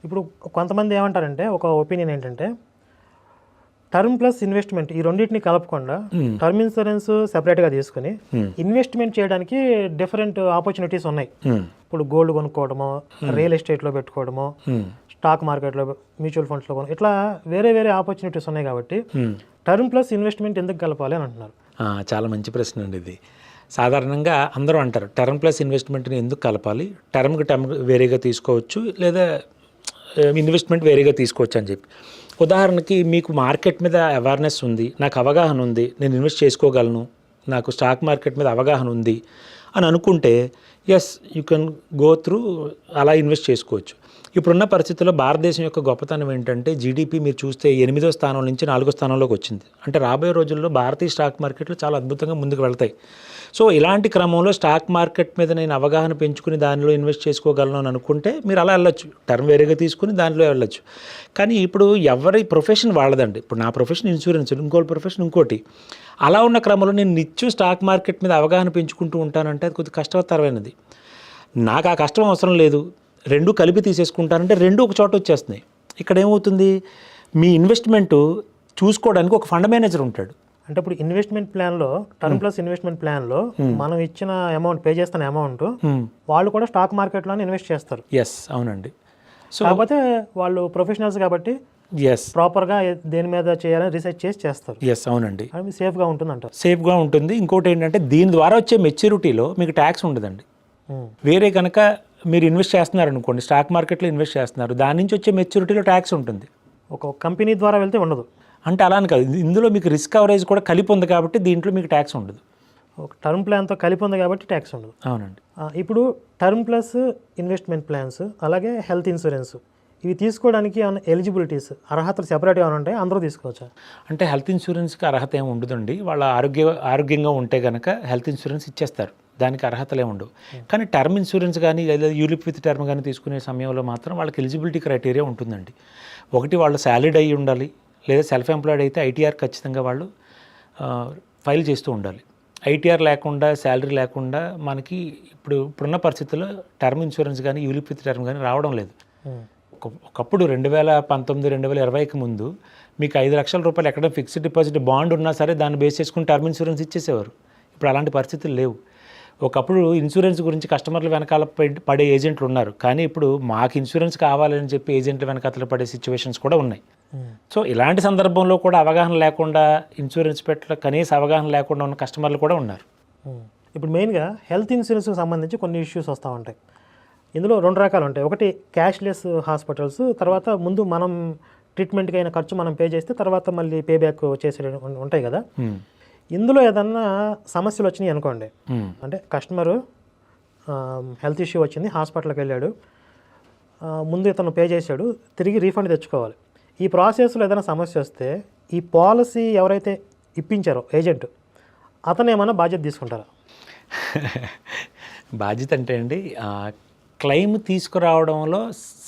ఇప్పుడు కొంతమంది ఏమంటారంటే, ఒక ఒపీనియన్ ఏంటంటే, టర్మ్ ప్లస్ ఇన్వెస్ట్మెంట్ ఈ రెండింటిని కలపకుండా టర్మ్ ఇన్సూరెన్స్ సెపరేట్గా తీసుకుని ఇన్వెస్ట్మెంట్ చేయడానికి డిఫరెంట్ ఆపర్చునిటీస్ ఉన్నాయి. ఇప్పుడు గోల్డ్ కొనుక్కోవడమో, రియల్ ఎస్టేట్లో పెట్టుకోవడమో, స్టాక్ మార్కెట్లో, మ్యూచువల్ ఫండ్స్లో ఇట్లా వేరే వేరే ఆపర్చునిటీస్ ఉన్నాయి. కాబట్టి టర్మ్ ప్లస్ ఇన్వెస్ట్మెంట్ ఎందుకు కలపాలి అని అంటున్నారు. చాలా మంచి ప్రశ్న అండి ఇది. సాధారణంగా అందరూ అంటారు టర్మ్ ప్లస్ ఇన్వెస్ట్మెంట్ని ఎందుకు కలపాలి, టర్మ్ వేరేగా తీసుకోవచ్చు లేదా ఇన్వెస్ట్మెంట్ వేరేగా తీసుకోవచ్చు అని చెప్పి. ఉదాహరణకి మీకు మార్కెట్ మీద అవేర్నెస్ ఉంది, నాకు అవగాహన ఉంది, నేను ఇన్వెస్ట్ చేసుకోగలను, నాకు స్టాక్ మార్కెట్ మీద అవగాహన ఉంది అని అనుకుంటే yes you can go through, అలా ఇన్వెస్ట్ చేసుకోవచ్చు. ఇప్పుడున్న పరిస్థితుల్లో భారతదేశం యొక్క గొప్పతనం ఏంటంటే జీడిపి మీరు చూస్తే 8వ స్థానం నుంచి 4వ స్థానంలోకి వచ్చింది. అంటే రాబోయే రోజుల్లో భారతీయ స్టాక్ మార్కెట్లు చాలా అద్భుతంగా ముందుకు వెళ్తాయి. సో ఇలాంటి క్రమంలో స్టాక్ మార్కెట్ మీద నేను అవగాహన పెంచుకుని దానిలో ఇన్వెస్ట్ చేసుకోగలను అని అనుకుంటే మీరు అలా వెళ్ళొచ్చు, టర్మ్ వేరేగా తీసుకుని దానిలో వెళ్ళొచ్చు. కానీ ఇప్పుడు ఎవరి ప్రొఫెషన్ వాళ్ళదండి. ఇప్పుడు నా ప్రొఫెషన్ ఇన్సూరెన్స్, ఇంకోటి ప్రొఫెషన్ ఇంకోటి. అలా ఉన్న క్రమంలో నేను నిత్యం స్టాక్ మార్కెట్ మీద అవగాహన పెంచుకుంటూ ఉంటానంటే అది కొద్దిగా కష్టతరమైనది. నాకు ఆ కష్టం అవసరం లేదు, రెండు కలిపి తీసేసుకుంటానంటే రెండు ఒక చోట వచ్చేస్తున్నాయి. ఇక్కడ ఏమవుతుంది, మీ ఇన్వెస్ట్మెంట్ చూసుకోవడానికి ఒక ఫండ్ మేనేజర్ ఉంటాడు. అంటే ఇప్పుడు ఇన్వెస్ట్మెంట్ ప్లాన్లో, టర్మ్ ప్లస్ ఇన్వెస్ట్మెంట్ ప్లాన్లో మనం ఇచ్చిన అమౌంట్, పే చేస్తున్న అమౌంట్ వాళ్ళు కూడా స్టాక్ మార్కెట్లోనే ఇన్వెస్ట్ చేస్తారు. ఎస్, అవునండి. సో కాకపోతే వాళ్ళు ప్రొఫెషనల్స్ కాబట్టి ప్రాపర్గా దేని మీద చేయాలని రీసెర్చ్ చేస్తారు. ఎస్, అవునండి. అది సేఫ్గా ఉంటుంది అంటారు. సేఫ్గా ఉంటుంది. ఇంకోటి ఏంటంటే దీని ద్వారా వచ్చే మెచ్యూరిటీలో మీకు ట్యాక్స్ ఉండదండి. వేరే కనుక మీరు ఇన్వెస్ట్ చేస్తున్నారు అనుకోండి, స్టాక్ మార్కెట్లో ఇన్వెస్ట్ చేస్తున్నారు, దాని నుంచి వచ్చే మెచ్యూరిటీలో ట్యాక్స్ ఉంటుంది. ఒక కంపెనీ ద్వారా వెళ్తే ఉండదు. అంటే అలా అని కాదు, ఇందులో మీకు రిస్క్ కవరేజ్ కూడా కలిపి ఉంది కాబట్టి దీంట్లో మీకు ట్యాక్స్ ఉండదు. ఒక టర్మ్ ప్లాన్తో కలిపి ఉంది కాబట్టి ట్యాక్స్ ఉండదు. అవునండి. ఇప్పుడు టర్మ్ ప్లస్ ఇన్వెస్ట్మెంట్ ప్లాన్స్, అలాగే హెల్త్ ఇన్సూరెన్స్, ఇవి తీసుకోవడానికి ఏమైనా ఎలిజిబిలిటీస్, అర్హతలు సెపరేట్గా ఏమైనా ఉంటాయి, అందరూ తీసుకోవచ్చా? అంటే హెల్త్ ఇన్సూరెన్స్కి అర్హత ఏమి ఉండదండి. వాళ్ళ ఆరోగ్యంగా ఉంటే కనుక హెల్త్ ఇన్సూరెన్స్ ఇచ్చేస్తారు, దానికి అర్హతలే ఉండవు. కానీ టర్మ్ ఇన్సూరెన్స్ కానీ లేదా యూలిప్ విత్ టర్మ్ కానీ తీసుకునే సమయంలో మాత్రం వాళ్ళకి ఎలిజిబిలిటీ క్రైటీరియా ఉంటుందండి. ఒకటి వాళ్ళు శాలరీడ్ అయ్యి ఉండాలి, లేదా సెల్ఫ్ ఎంప్లాయిడ్ అయితే ఐటీఆర్ ఖచ్చితంగా వాళ్ళు ఫైల్ చేస్తూ ఉండాలి. ఐటీఆర్ లేకుండా, శాలరీ లేకుండా మనకి ఇప్పుడున్న పరిస్థితుల్లో టర్మ్ ఇన్సూరెన్స్ కానీ యూలిప్ విత్ టర్మ్ కానీ రావడం లేదు. ఒకప్పుడు 2019, 2020కి ముందు మీకు 5 లక్షల రూపాయలు ఎక్కడ ఫిక్స్డ్ డిపాజిట్ బాండ్ ఉన్నా సరే దాన్ని బేస్ చేసుకుని టర్మ్ ఇన్సూరెన్స్ ఇచ్చేసేవారు. ఇప్పుడు అలాంటి పరిస్థితులు లేవు. ఒకప్పుడు ఇన్సూరెన్స్ గురించి కస్టమర్లు వెనకాల పడే ఏజెంట్లు ఉన్నారు, కానీ ఇప్పుడు మాకు ఇన్సూరెన్స్ కావాలని చెప్పి ఏజెంట్లు వెనకాల పడే సిచ్యువేషన్స్ కూడా ఉన్నాయి. సో ఇలాంటి సందర్భంలో కూడా అవగాహన లేకుండా, ఇన్సూరెన్స్ కనీస అవగాహన లేకుండా ఉన్న కస్టమర్లు కూడా ఉన్నారు. ఇప్పుడు మెయిన్గా హెల్త్ ఇన్సూరెన్స్కి సంబంధించి కొన్ని ఇష్యూస్ వస్తూ ఉంటాయి. ఇందులో 2 రకాలు ఉంటాయి. ఒకటి క్యాష్లెస్ హాస్పిటల్స్, తర్వాత ముందు మనం ట్రీట్మెంట్కి అయిన ఖర్చు మనం పే చేస్తే తర్వాత మళ్ళీ పే బ్యాక్ చేసే ఉంటాయి కదా. ఇందులో ఏదన్నా సమస్యలు వచ్చినాయి అనుకోండి, అంటే కస్టమరు హెల్త్ ఇష్యూ వచ్చింది, హాస్పిటల్కి వెళ్ళాడు, ముందు ఇతను పే చేశాడు, తిరిగి రీఫండ్ తెచ్చుకోవాలి. ఈ ప్రాసెస్లో ఏదైనా సమస్య వస్తే ఈ పాలసీ ఎవరైతే ఇప్పించారో ఏజెంట్, అతను ఏమైనా బాధ్యత తీసుకుంటారా? బాధ్యత అంటే అండి, క్లెయిమ్ తీసుకురావడంలో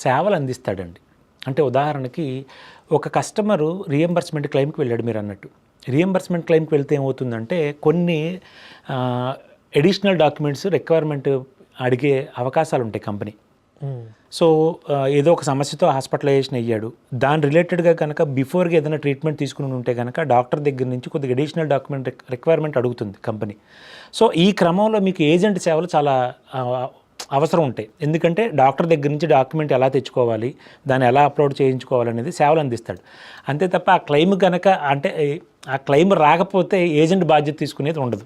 సేవలు అందిస్తాడండి. అంటే ఉదాహరణకి ఒక కస్టమరు రీఎంబర్స్మెంట్ క్లెయిమ్కి వెళ్ళాడు. మీరు అన్నట్టు రీఎంబర్స్మెంట్ క్లెయిమ్కి వెళ్తే ఏమవుతుందంటే కొన్ని అడిషనల్ డాక్యుమెంట్స్ రిక్వైర్మెంట్ అడిగే అవకాశాలు ఉంటాయి కంపెనీ. సో ఏదో ఒక సమస్యతో హాస్పిటలైజేషన్ అయ్యాడు, దాని రిలేటెడ్గా కనుక బిఫోర్గా ఏదైనా ట్రీట్మెంట్ తీసుకుని ఉంటే కనుక డాక్టర్ దగ్గర నుంచి కొద్దిగా అడిషనల్ డాక్యుమెంట్ రిక్వైర్మెంట్ అడుగుతుంది కంపెనీ. సో ఈ క్రమంలో మీకు ఏజెంట్ సేవలు చాలా అవసరం ఉంటాయి. ఎందుకంటే డాక్టర్ దగ్గర నుంచి డాక్యుమెంట్ ఎలా తెచ్చుకోవాలి, దాన్ని ఎలా అప్లోడ్ చేయించుకోవాలనేది సేవలు అందిస్తాడు. అంతే తప్ప ఆ క్లెయిమ్ కనుక, అంటే ఆ క్లెయిమ్ రాకపోతే ఏజెంట్ బాధ్యత తీసుకునేది ఉండదు.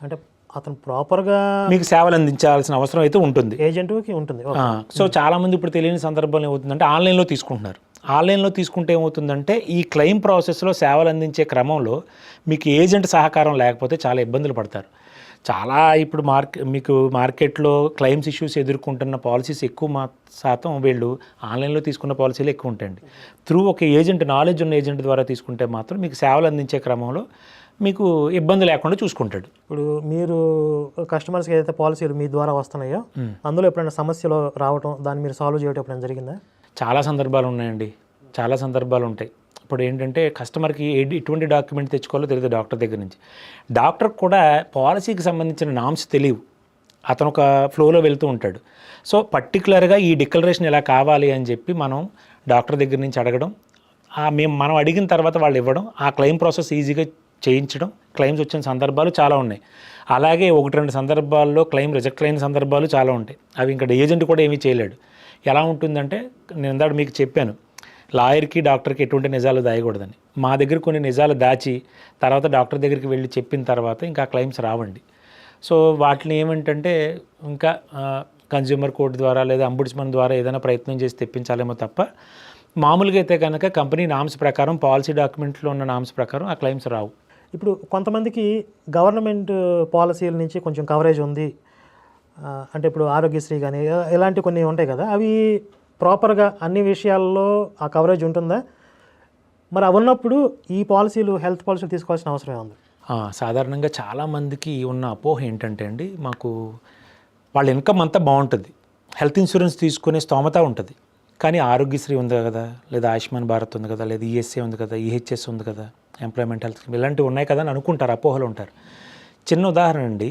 అంటే అతను ప్రాపర్గా మీకు సేవలు అందించాల్సిన అవసరం అయితే ఉంటుంది, ఏజెంట్కి ఉంటుంది. సో చాలామంది ఇప్పుడు తెలియని సందర్భంలో ఏమవుతుందంటే ఆన్లైన్లో తీసుకుంటున్నారు. ఆన్లైన్లో తీసుకుంటే ఏమవుతుందంటే ఈ క్లెయిమ్ ప్రాసెస్లో సేవలు అందించే క్రమంలో మీకు ఏజెంట్ సహకారం లేకపోతే చాలా ఇబ్బందులు పడతారు. చాలా ఇప్పుడు మీకు మార్కెట్లో క్లెయిమ్స్ ఇష్యూస్ ఎదుర్కొంటున్న పాలసీస్ ఎక్కువ శాతం వీళ్ళు ఆన్లైన్లో తీసుకున్న పాలసీలు ఎక్కువ ఉంటాయండి. త్రూ ఒక ఏజెంట్, నాలెడ్జ్ ఉన్న ఏజెంట్ ద్వారా తీసుకుంటే మాత్రం మీకు సేవలు అందించే క్రమంలో మీకు ఇబ్బంది లేకుండా చూసుకుంటాడు. ఇప్పుడు మీరు కస్టమర్స్కి ఏదైతే పాలసీలు మీ ద్వారా వస్తున్నాయో అందులో ఎప్పుడైనా సమస్యలు రావటం, దాన్ని మీరు సాల్వ్ చేయడం ఎప్పుడైనా జరిగిందా? చాలా సందర్భాలు ఉన్నాయండి, చాలా సందర్భాలు ఉంటాయి. ఇప్పుడు ఏంటంటే కస్టమర్కి ఎటువంటి డాక్యుమెంట్ తెచ్చుకోవాలో తెలియదు డాక్టర్ దగ్గర నుంచి. డాక్టర్కి కూడా పాలసీకి సంబంధించిన నామ్స్ తెలియవు. అతను ఒక ఫ్లోలో వెళ్తూ ఉంటాడు. సో పర్టికులర్గా ఈ డిక్లరేషన్ ఇలా కావాలి అని చెప్పి మనం డాక్టర్ దగ్గర నుంచి అడగడం, మనం అడిగిన తర్వాత వాళ్ళు ఇవ్వడం, ఆ క్లెయిమ్ ప్రాసెస్ ఈజీగా చేయించడం, క్లెయిమ్స్ వచ్చిన సందర్భాలు చాలా ఉన్నాయి. అలాగే 1-2 సందర్భాల్లో క్లెయిమ్ రిజెక్ట్ అయిన సందర్భాలు చాలా ఉంటాయి. అవి ఇంకా ఏజెంట్ కూడా ఏమీ చేయలేడు. ఎలా ఉంటుందంటే నేను ఇందాక మీకు చెప్పాను, లాయర్కి డాక్టర్కి ఎటువంటి నిజాలు దాయకూడదని. మా దగ్గర కొన్ని నిజాలు దాచి తర్వాత డాక్టర్ దగ్గరికి వెళ్ళి చెప్పిన తర్వాత ఇంకా క్లెయిమ్స్ రావండి. సో వాటిని ఏమంటే ఇంకా కన్జ్యూమర్ కోర్టు ద్వారా లేదా అంబుడ్స్మన్ ద్వారా ఏదైనా ప్రయత్నం చేసి తెప్పించాలేమో తప్ప, మామూలుగా అయితే కనుక కంపెనీ నామ్స్ ప్రకారం, పాలసీ డాక్యుమెంట్లో ఉన్న నామ్స్ ప్రకారం ఆ క్లెయిమ్స్ రావు. ఇప్పుడు కొంతమందికి గవర్నమెంట్ పాలసీల నుంచి కొంచెం కవరేజ్ ఉంది అంటే ఇప్పుడు ఆరోగ్యశ్రీ కానీ ఇలాంటి కొన్ని ఉంటాయి కదా, అవి ప్రాపర్గా అన్ని విషయాల్లో ఆ కవరేజ్ ఉంటుందా? మరి అవి ఉన్నప్పుడు ఈ పాలసీలు, హెల్త్ పాలసీలు తీసుకోవాల్సిన అవసరమే ఉంది. సాధారణంగా చాలామందికి ఉన్న అపోహ ఏంటంటే అండి, మాకు వాళ్ళ ఇన్కమ్ అంతా బాగుంటుంది, హెల్త్ ఇన్సూరెన్స్ తీసుకునే స్తోమత ఉంటుంది, కానీ ఆరోగ్యశ్రీ ఉంది కదా, లేదా ఆయుష్మాన్ భారత్ ఉంది కదా, లేదా ఈఎస్ఏ ఉంది కదా, ఈహెచ్ఎస్ ఉంది కదా, ఎంప్లాయ్మెంట్ హెల్త్ స్కీమ్ ఇలాంటివి ఉన్నాయి కదా అని అనుకుంటారు, అపోహలు ఉంటారు. చిన్న ఉదాహరణ అండి,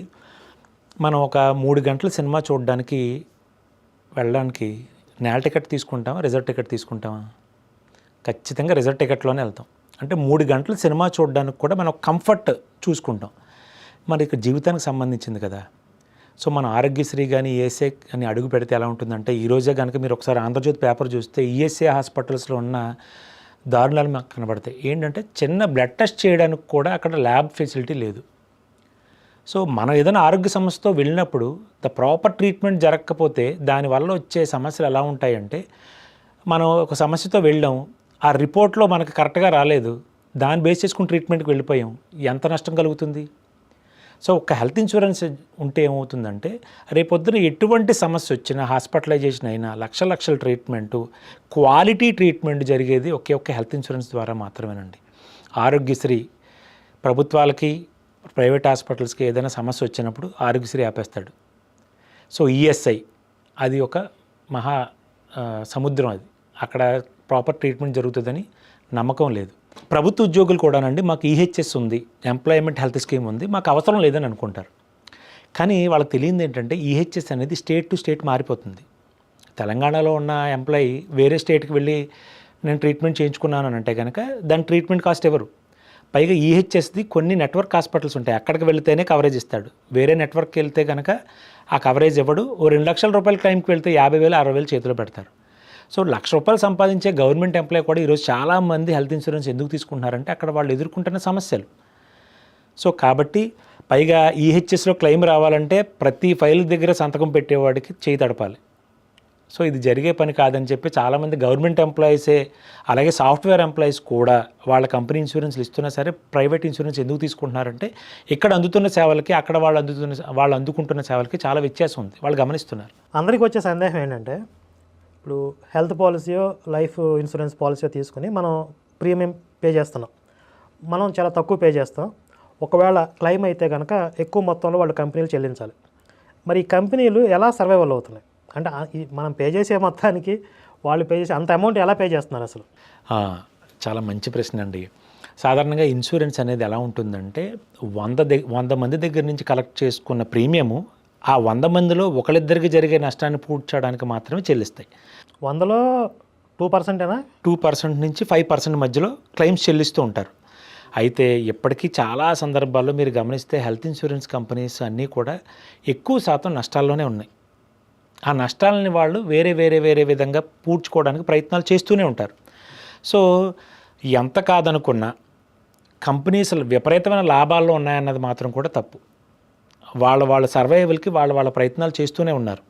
మనం ఒక 3 గంటల సినిమా చూడడానికి వెళ్ళడానికి నేల టికెట్ తీసుకుంటామా, రిజర్వ్ టికెట్ తీసుకుంటామా? ఖచ్చితంగా రిజర్వ్ టికెట్లోనే వెళ్తాం. అంటే 3 గంటల సినిమా చూడడానికి కూడా మనం కంఫర్ట్ చూసుకుంటాం. మరి ఇక జీవితానికి సంబంధించింది కదా. సో మన ఆరోగ్యశ్రీ కానీ ఈఎస్ఐ అని అడుగు పెడితే ఎలా ఉంటుందంటే, ఈరోజే కనుక మీరు ఒకసారి ఆంధ్రజ్యోతి పేపర్ చూస్తే ఈఎస్ఐ హాస్పిటల్స్లో ఉన్న దారుణాలు మాకు కనబడతాయి. ఏంటంటే చిన్న బ్లడ్ టెస్ట్ చేయడానికి కూడా అక్కడ ల్యాబ్ ఫెసిలిటీ లేదు. సో మనం ఏదైనా ఆరోగ్య సమస్యతో వెళ్ళినప్పుడు ద ప్రాపర్ ట్రీట్మెంట్ జరగకపోతే దానివల్ల వచ్చే సమస్యలు ఎలా ఉంటాయంటే, మనం ఒక సమస్యతో వెళ్ళాం, ఆ రిపోర్ట్లో మనకు కరెక్ట్గా రాలేదు, దాన్ని బేస్ చేసుకుని ట్రీట్మెంట్కి వెళ్ళిపోయాం, ఎంత నష్టం కలుగుతుంది? సో ఒక హెల్త్ ఇన్సూరెన్స్ ఉంటే ఏమవుతుందంటే, రేపొద్దున ఎటువంటి సమస్య వచ్చినా, హాస్పిటలైజేషన్ అయినా, లక్షల ట్రీట్మెంటు, క్వాలిటీ ట్రీట్మెంట్ జరిగేది ఒకే హెల్త్ ఇన్సూరెన్స్ ద్వారా మాత్రమేనండి. ఆరోగ్యశ్రీ ప్రభుత్వాలకి, ప్రైవేట్ హాస్పిటల్స్కి ఏదైనా సమస్య వచ్చినప్పుడు ఆరోగ్యశ్రీ ఆపేస్తాడు. సో ఈఎస్ఐ అది ఒక మహా సముద్రం, అది అక్కడ ప్రాపర్ ట్రీట్మెంట్ జరుగుతుందని నమ్మకం లేదు. ప్రభుత్వ ఉద్యోగులు కూడానండి, మాకు ఈహెచ్ఎస్ ఉంది, ఎంప్లాయ్మెంట్ హెల్త్ స్కీమ్ ఉంది, మాకు అవసరం లేదని అనుకుంటారు. కానీ వాళ్ళకి తెలియదు ఏంటంటే, ఈహెచ్ఎస్ అనేది స్టేట్ టు స్టేట్ మారిపోతుంది. తెలంగాణలో ఉన్న ఎంప్లాయీ వేరే స్టేట్కి వెళ్ళి నేను ట్రీట్మెంట్ చేయించుకున్నాను అని అంటే కనుక దాని ట్రీట్మెంట్ కాస్ట్ ఎవరు? పైగా ఈహెచ్ఎస్ది కొన్ని నెట్వర్క్ హాస్పిటల్స్ ఉంటాయి, అక్కడికి వెళితేనే కవరేజ్ ఇస్తాడు. వేరే నెట్వర్క్కి వెళ్తే కనుక ఆ కవరేజ్ ఇవ్వడు. ఓ 2 లక్షల రూపాయల క్లెయిమ్కి వెళ్తే 50,000, 60,000 చేతిలో పెడతారు. సో 1,00,000 రూపాయలు సంపాదించే గవర్నమెంట్ ఎంప్లాయీ కూడా ఈరోజు చాలామంది హెల్త్ ఇన్సూరెన్స్ ఎందుకు తీసుకుంటున్నారంటే అక్కడ వాళ్ళు ఎదుర్కొంటున్న సమస్యలు. సో కాబట్టి పైగా ఈహెచ్ఎస్లో క్లెయిమ్ రావాలంటే ప్రతి ఫైల్ దగ్గర సంతకం పెట్టేవాడికి చేయి తడపాలి. సో ఇది జరిగే పని కాదని చెప్పి చాలామంది గవర్నమెంట్ ఎంప్లాయీసే, అలాగే సాఫ్ట్వేర్ ఎంప్లాయీస్ కూడా వాళ్ళ కంపెనీ ఇన్సూరెన్స్లు ఇస్తున్నా సరే ప్రైవేట్ ఇన్సూరెన్స్ ఎందుకు తీసుకుంటున్నారంటే, ఇక్కడ అందుతున్న సేవలకి అక్కడ వాళ్ళు అందుకుంటున్న సేవలకి చాలా వ్యత్యాసం ఉంది, వాళ్ళు గమనిస్తున్నారు. అందరికీ వచ్చే సందేహం ఏంటంటే, ఇప్పుడు హెల్త్ పాలసీయో లైఫ్ ఇన్సూరెన్స్ పాలసీయో తీసుకుని మనం ప్రీమియం పే చేస్తున్నాం, మనం చాలా తక్కువ పే చేస్తాం. ఒకవేళ క్లెయిమ్ అయితే కనుక ఎక్కువ మొత్తంలో వాళ్ళు కంపెనీలు చెల్లించాలి. మరి ఈ కంపెనీలు ఎలా సర్వైవల్ అవుతున్నాయి? అంటే మనం పే చేసే మొత్తానికి వాళ్ళు పే చేసే అంత అమౌంట్ ఎలా పే చేస్తున్నారు అసలు? చాలా మంచి ప్రశ్న అండి. సాధారణంగా ఇన్సూరెన్స్ అనేది ఎలా ఉంటుందంటే, 100 మంది దగ్గర నుంచి కలెక్ట్ చేసుకున్న ప్రీమియము ఆ 100 మందిలో ఒకళ్ళిద్దరికి జరిగే నష్టాన్ని పూడ్చడానికి మాత్రమే చెల్లిస్తాయి. 100లో 2%ఏనా? 2% నుంచి 5% మధ్యలో క్లెయిమ్స్ చెల్లిస్తూ ఉంటారు. అయితే ఇప్పటికీ చాలా సందర్భాల్లో మీరు గమనిస్తే హెల్త్ ఇన్సూరెన్స్ కంపెనీస్ అన్నీ కూడా ఎక్కువ శాతం నష్టాల్లోనే ఉన్నాయి. ఆ నష్టాలని వాళ్ళు వేరే విధంగా పూడ్చుకోవడానికి ప్రయత్నాలు చేస్తూనే ఉంటారు. సో ఎంత కాదనుకున్నా కంపెనీస్ విపరీతమైన లాభాల్లో ఉన్నాయన్నది మాత్రం కూడా తప్పు. వాళ్ళ సర్వైవల్కి వాళ్ళ ప్రయత్నాలు చేస్తూనే ఉన్నారు.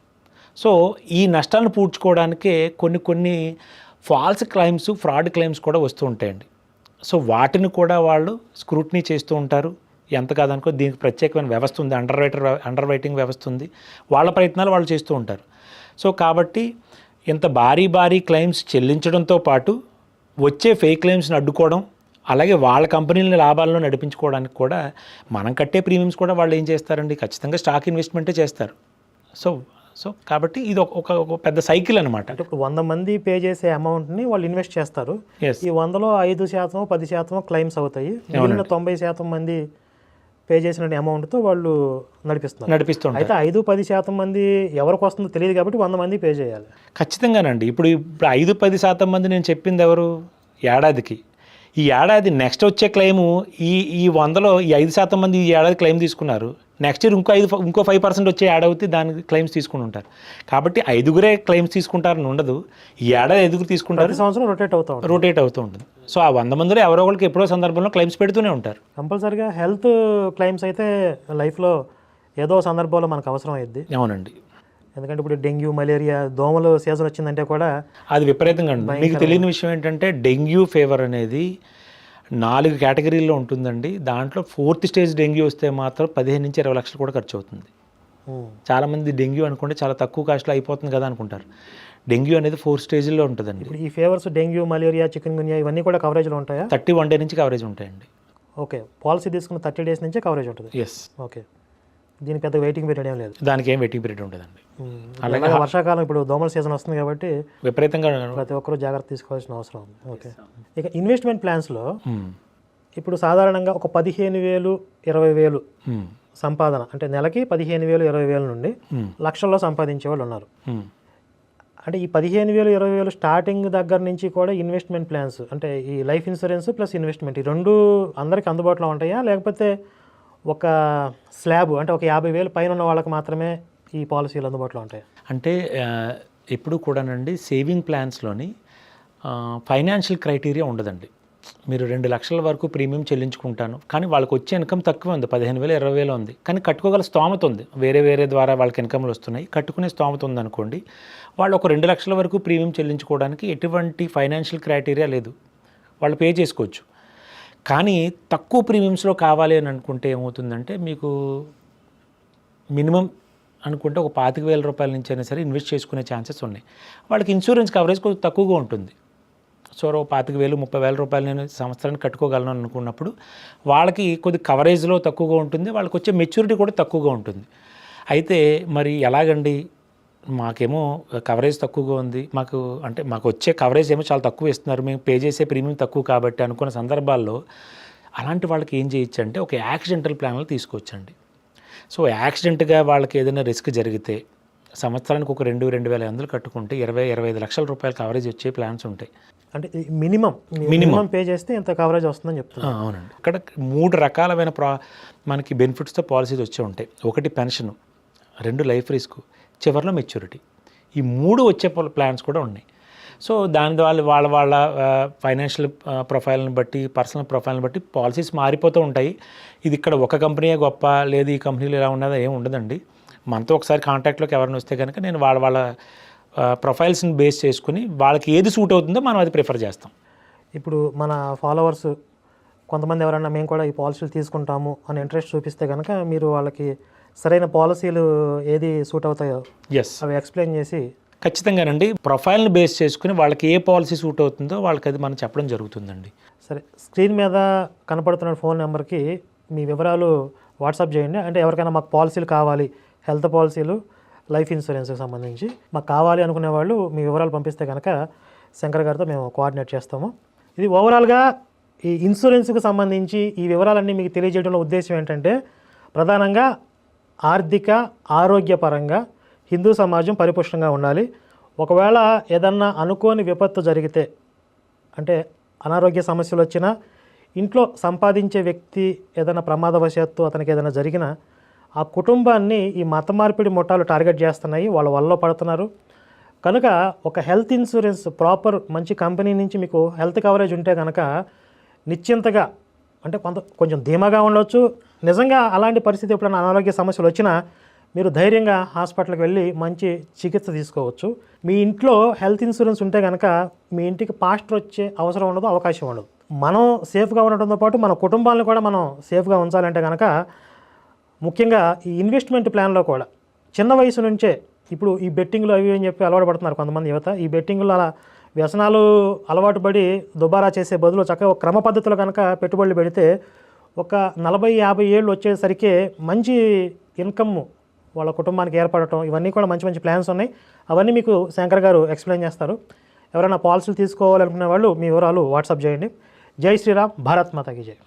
సో ఈ నష్టాలను పూడ్చుకోవడానికే కొన్ని ఫాల్స్ క్లెయిమ్స్, ఫ్రాడ్ క్లెయిమ్స్ కూడా వస్తూ ఉంటాయండి. సో వాటిని కూడా వాళ్ళు స్క్రూటినీ చేస్తూ ఉంటారు. ఎంత కాదనుకో దీనికి ప్రత్యేకమైన వ్యవస్థ ఉంది, అండర్ రైటింగ్ వ్యవస్థ ఉంది, వాళ్ళ ప్రయత్నాలు వాళ్ళు చేస్తూ ఉంటారు. సో కాబట్టి ఇంత భారీ క్లెయిమ్స్ చెల్లించడంతో పాటు వచ్చే ఫేక్ క్లెయిమ్స్ని అడ్డుకోవడం, అలాగే వాళ్ళ కంపెనీలని లాభాలను నడిపించుకోవడానికి కూడా మనం కట్టే ప్రీమియమ్స్ కూడా వాళ్ళు ఏం చేస్తారండి, ఖచ్చితంగా స్టాక్ ఇన్వెస్ట్మెంటే చేస్తారు. సో కాబట్టి ఇది ఒక పెద్ద సైకిల్ అనమాట. అంటే ఇప్పుడు 100 మంది పే చేసే అమౌంట్ని వాళ్ళు ఇన్వెస్ట్ చేస్తారు. ఈ 100లో 5%, 10% క్లెయిమ్స్ అవుతాయి. మిగిలిన 90% మంది పే చేసిన అమౌంట్తో వాళ్ళు నడిపిస్తున్నారు. నడిపిస్తుంటారు. అయితే 5-10% మంది ఎవరికి వస్తుందో తెలియదు కాబట్టి 100 మంది పే చేయాలి. ఖచ్చితంగానండి. ఇప్పుడు 5-10% మంది నేను చెప్పింది ఎవరు? ఏడాదికి. ఈ ఏడాది నెక్స్ట్ వచ్చే క్లెయిము ఈ 100లో ఈ 5% మంది ఈ ఏడాది క్లెయిమ్ తీసుకున్నారు. నెక్స్ట్ ఇయర్ ఇంకో 5% వచ్చే యాడ్ అవుతే దానికి క్లెయిమ్స్ తీసుకుని ఉంటారు. కాబట్టి 5గురే క్లెయిమ్స్ తీసుకుంటారని ఉండదు. ఈ ఏడాది 5గురు తీసుకుంటారు. ప్రతి సంవత్సరం రొటేట్ అవుతూ ఉంటుంది. సో ఆ 100 మందిలో ఎవరో ఒకరికి ఎప్పుడో సందర్భంలో క్లెయిమ్స్ పెడుతూనే ఉంటారు. కంపల్సరీగా హెల్త్ క్లెయిమ్స్ అయితే లైఫ్లో ఏదో సందర్భంలో మనకు అవసరం అయ్యిద్ది. అవునండి. ఎందుకంటే ఇప్పుడు డెంగ్యూ, మలేరియా, దోమలు సీజన్ వచ్చిందంటే కూడా అది విపరీతంగా ఉంటుంది. మీకు తెలియని విషయం ఏంటంటే డెంగ్యూ ఫీవర్ అనేది 4 కేటగిరీల్లో ఉంటుందండి. దాంట్లో 4th స్టేజ్ డెంగ్యూ వస్తే మాత్రం 15 నుంచి 20 లక్షలు కూడా ఖర్చు అవుతుంది. చాలామంది డెంగ్యూ అనుకుంటే చాలా తక్కువ కాస్ట్లో అయిపోతుంది కదా అనుకుంటారు. డెంగ్యూ అనేది 4 స్టేజ్లో ఉంటుందండి. ఇప్పుడు ఈ ఫీవర్స్ డెంగ్యూ, మలేరియా, చికెన్ గున్యా ఇవన్నీ కూడా కవరేజ్లో ఉంటాయా? 31 days నుంచి కవరేజ్ ఉంటాయండి. ఓకే, పాలసీ తీసుకున్న 30 days నుంచే కవరేజ్ ఉంటుంది. ఎస్. ఓకే, దీనికి పెద్ద వెయిటింగ్ పీరియడ్ ఏం లేదు. దానికి ఏం వెయిటింగ్ పీరియడ్ ఉండదండి. అలాగే వర్షాకాలం ఇప్పుడు దోమల సీజన్ వస్తుంది కాబట్టి విపరీతంగా ప్రతి ఒక్కరూ జాగ్రత్త తీసుకోవాల్సిన అవసరం ఉంది. ఓకే, ఇక ఇన్వెస్ట్మెంట్ ప్లాన్స్లో ఇప్పుడు సాధారణంగా ఒక 15,000, 20,000 సంపాదన అంటే నెలకి 15,000, 20,000 నుండి లక్షల్లో సంపాదించే వాళ్ళు ఉన్నారు. అంటే ఈ 15,000, 20,000 స్టార్టింగ్ దగ్గర నుంచి కూడా ఇన్వెస్ట్మెంట్ ప్లాన్స్ అంటే ఈ లైఫ్ ఇన్సూరెన్స్ ప్లస్ ఇన్వెస్ట్మెంట్ ఈ రెండు అందరికీ అందుబాటులో ఉంటాయా, లేకపోతే ఒక స్లాబ్ అంటే ఒక 50,000 పైన ఉన్న వాళ్ళకి మాత్రమే ఈ పాలసీలు అందుబాటులో ఉంటాయి? అంటే ఎప్పుడు కూడానండి సేవింగ్ ప్లాన్స్లోని ఫైనాన్షియల్ క్రైటీరియా ఉండదండి. మీరు 2 లక్షల వరకు ప్రీమియం చెల్లించుకుంటాను, కానీ వాళ్ళకి వచ్చే ఇన్కమ్ తక్కువ ఉంది, 15,000, 20,000 ఉంది, కానీ కట్టుకోగల స్తోమత ఉంది, వేరే ద్వారా వాళ్ళకి ఇన్కమ్లు వస్తున్నాయి, కట్టుకునే స్తోమత ఉందనుకోండి, వాళ్ళు ఒక 2 లక్షల వరకు ప్రీమియం చెల్లించుకోవడానికి ఎటువంటి ఫైనాన్షియల్ క్రైటీరియా లేదు, వాళ్ళు పే చేసుకోవచ్చు. కానీ తక్కువ ప్రీమియమ్స్లో కావాలి అని అనుకుంటే ఏమవుతుందంటే మీకు మినిమం అనుకుంటే ఒక 25,000 రూపాయల నుంచి అయినా సరే ఇన్వెస్ట్ చేసుకునే ఛాన్సెస్ ఉన్నాయి. వాళ్ళకి ఇన్సూరెన్స్ కవరేజ్ కొంచెం తక్కువగా ఉంటుంది. సో 25,000, 30,000 రూపాయలు నేను సంవత్సరానికి కట్టుకోగలను అనుకున్నప్పుడు వాళ్ళకి కొద్ది కవరేజ్లో తక్కువగా ఉంటుంది, వాళ్ళకి వచ్చే మెచ్యూరిటీ కూడా తక్కువగా ఉంటుంది. అయితే మరి ఎలాగండి, మాకేమో కవరేజ్ తక్కువగా ఉంది, మాకు వచ్చే కవరేజ్ ఏమో చాలా తక్కువ ఇస్తున్నారు, మేము పే చేసే ప్రీమియం తక్కువ కాబట్టి అనుకున్న సందర్భాల్లో అలాంటి వాళ్ళకి ఏం చేయొచ్చు అంటే ఒక యాక్సిడెంటల్ ప్లాన్లు తీసుకోవచ్చండి. సో యాక్సిడెంట్గా వాళ్ళకి ఏదైనా రిస్క్ జరిగితే సంవత్సరానికి ఒక 2,500 కట్టుకుంటే 20-25 లక్షల రూపాయలు కవరేజ్ వచ్చే ప్లాన్స్ ఉంటాయి. అంటే మినిమం పే చేస్తే ఎంత కవరేజ్ వస్తుందని చెప్తున్నారు. అవునండి. ఇక్కడ 3 రకాలమైన మనకి బెనిఫిట్స్తో పాలసీస్ వచ్చే ఉంటాయి. 1 పెన్షన్, 2 లైఫ్ రిస్క్, చివరిలో మెచ్యూరిటీ. ఈ 3 వచ్చే ప్లాన్స్ కూడా ఉన్నాయి. సో దాని ద్వారా వాళ్ళ ఫైనాన్షియల్ ప్రొఫైల్ని బట్టి, పర్సనల్ ప్రొఫైల్ని బట్టి పాలసీస్ మారిపోతూ ఉంటాయి. ఇది ఇక్కడ ఒక కంపెనీయే గొప్ప, లేదు ఈ కంపెనీలో ఇలా ఉన్నదా ఏం ఉండదండి. మనతో ఒకసారి కాంటాక్ట్లోకి ఎవరైనా వస్తే కనుక నేను వాళ్ళ ప్రొఫైల్స్ని బేస్ చేసుకుని వాళ్ళకి ఏది సూట్ అవుతుందో మనం అది ప్రిఫర్ చేస్తాం. ఇప్పుడు మన ఫాలోవర్స్ కొంతమంది ఎవరైనా మేము కూడా ఈ పాలసీలు తీసుకుంటాము అని ఇంట్రెస్ట్ చూపిస్తే కనుక మీరు వాళ్ళకి సరైన పాలసీలు ఏది సూట్ అవుతాయో అవి ఎక్స్ప్లెయిన్ చేసి ఖచ్చితంగానండి ప్రొఫైల్ని బేస్ చేసుకుని వాళ్ళకి ఏ పాలసీ సూట్ అవుతుందో వాళ్ళకి అది మనం చెప్పడం జరుగుతుందండి. సరే, స్క్రీన్ మీద కనపడుతున్న ఫోన్ నెంబర్కి మీ వివరాలు వాట్సాప్ చేయండి. అంటే ఎవరికైనా మాకు పాలసీలు కావాలి, హెల్త్ పాలసీలు, లైఫ్ ఇన్సూరెన్స్కి సంబంధించి మాకు కావాలి అనుకునే వాళ్ళు మీ వివరాలు పంపిస్తే కనుక శంకర్ గారితో మేము కోఆర్డినేట్ చేస్తాము. ఇది ఓవరాల్గా ఈ ఇన్సూరెన్స్కి సంబంధించి ఈ వివరాలన్నీ మీకు తెలియజేయడంలో ఉద్దేశం ఏంటంటే ప్రధానంగా ఆర్థిక ఆరోగ్యపరంగా హిందూ సమాజం పరిపుష్టంగా ఉండాలి. ఒకవేళ ఏదన్నా అనుకోని విపత్తు జరిగితే అంటే అనారోగ్య సమస్యలు వచ్చినా, ఇంట్లో సంపాదించే వ్యక్తి ఏదైనా ప్రమాదవశాత్తు అతనికి ఏదైనా జరిగినా ఆ కుటుంబాన్ని ఈ మత మార్పిడి ముఠాలు టార్గెట్ చేస్తున్నాయి, వాళ్ళ వల్ల పడుతున్నారు. కనుక ఒక హెల్త్ ఇన్సూరెన్స్ ప్రాపర్ మంచి కంపెనీ నుంచి మీకు హెల్త్ కవరేజ్ ఉంటే కనుక నిశ్చింతగా అంటే కొంచెం ధీమాగా ఉండవచ్చు. నిజంగా అలాంటి పరిస్థితి ఎప్పుడైనా అనారోగ్య సమస్యలు వచ్చినా మీరు ధైర్యంగా హాస్పిటల్కి వెళ్ళి మంచి చికిత్స తీసుకోవచ్చు. మీ ఇంట్లో హెల్త్ ఇన్సూరెన్స్ ఉంటే కనుక మీ ఇంటికి పాస్టర్ వచ్చే అవసరం ఉండదు, అవకాశం ఉండదు. మనం సేఫ్గా ఉండటంతో పాటు మన కుటుంబాలను కూడా మనం సేఫ్గా ఉంచాలంటే కనుక ముఖ్యంగా ఈ ఇన్వెస్ట్మెంట్ ప్లాన్లో కూడా చిన్న వయసు నుంచే ఇప్పుడు ఈ బెట్టింగ్లు అవి అని చెప్పి అలవాటు పడుతున్నారు కొంతమంది యువత. ఈ బెట్టింగ్లు అలా వ్యసనాలు అలవాటు పడి దుబారా చేసే బదులు చక్కగా క్రమ పద్ధతిలో కనుక పెట్టుబడులు పెడితే ఒక 40-50 ఏళ్ళు వచ్చేసరికి మంచి ఇన్కమ్ వాళ్ళ కుటుంబానికి ఏర్పడటం, ఇవన్నీ కూడా మంచి మంచి ప్లాన్స్ ఉన్నాయి. అవన్నీ మీకు శంకర్ గారు ఎక్స్ప్లెయిన్ చేస్తారు. ఎవరైనా పాలసీలు తీసుకోవాలనుకునే వాళ్ళు మీ వివరాలు వాట్సాప్ చేయండి. జై శ్రీరామ్, భారత్ మాతాకి జై.